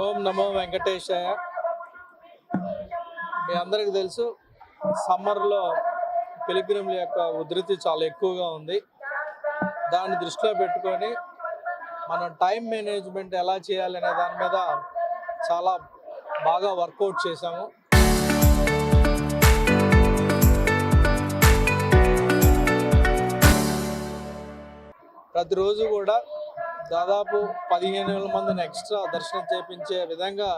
ఓం నమో వెంకటేశాయ. మీ అందరికి తెలుసు, సమ్మర్లో పిలిగ్రిమ్ల యొక్క ఉధృతి చాలా ఎక్కువగా ఉంది. దాన్ని దృష్టిలో పెట్టుకొని మనం టైం మేనేజ్మెంట్ ఎలా చేయాలనే దాని మీద చాలా బాగా వర్కౌట్ చేశాము. ప్రతిరోజు కూడా దాదాపు 15,000 మందిని ఎక్స్ట్రా దర్శనం చేయించే విధంగా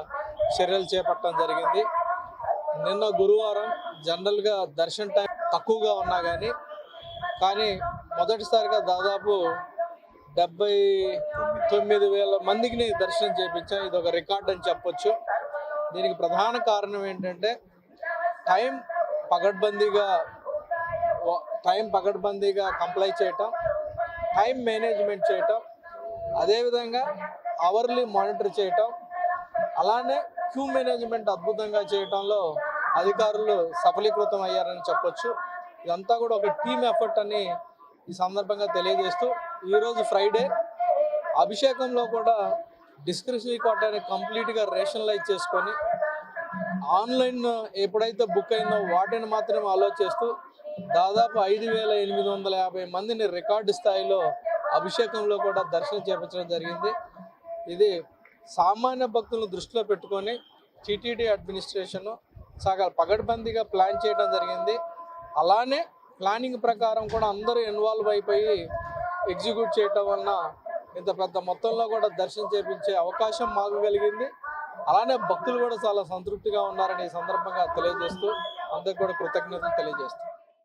చర్యలు చేపట్టడం జరిగింది. నిన్న గురువారం జనరల్గా దర్శన టైం తక్కువగా ఉన్నా కానీ మొదటిసారిగా దాదాపు 79,000 మందికి దర్శనం చేయించాం. ఇది ఒక రికార్డ్ అని చెప్పొచ్చు. దీనికి ప్రధాన కారణం ఏంటంటే టైం పకడ్బందీగా కంప్లై చేయటం, టైం మేనేజ్మెంట్ చేయటం, అదేవిధంగా అవర్లీ మానిటర్ చేయటం, అలానే క్యూ మేనేజ్మెంట్ అద్భుతంగా చేయటంలో అధికారులు సఫలీకృతం అయ్యారని చెప్పొచ్చు. ఇదంతా కూడా ఒక టీమ్ ఎఫర్ట్ అని ఈ సందర్భంగా తెలియజేస్తూ, ఈరోజు ఫ్రైడే అభిషేకంలో కూడా డిస్క్రిప్షనరీ కోటాని కంప్లీట్గా రేషనలైజ్ చేసుకొని ఆన్లైన్ ఎప్పుడైతే బుక్ అయిందో వాటిని మాత్రమే అలో చేస్తూ దాదాపు 5,850 మందిని రికార్డు స్థాయిలో అభిషేకంలో కూడా దర్శనం చేయించడం జరిగింది. ఇది సామాన్య భక్తులను దృష్టిలో పెట్టుకొని టీటీడీ అడ్మినిస్ట్రేషన్ చాలా పకడ్బందీగా ప్లాన్ చేయడం జరిగింది. అలానే ప్లానింగ్ ప్రకారం కూడా అందరూ ఇన్వాల్వ్ అయిపోయి ఎగ్జిక్యూట్ చేయటం వలన ఇంత పెద్ద మొత్తంలో కూడా దర్శనం చేయించే అవకాశం మాకు కలిగింది. అలానే భక్తులు కూడా చాలా సంతృప్తిగా ఉన్నారని ఈ సందర్భంగా తెలియజేస్తూ అందరికీ కూడా కృతజ్ఞతలు తెలియజేస్తాం.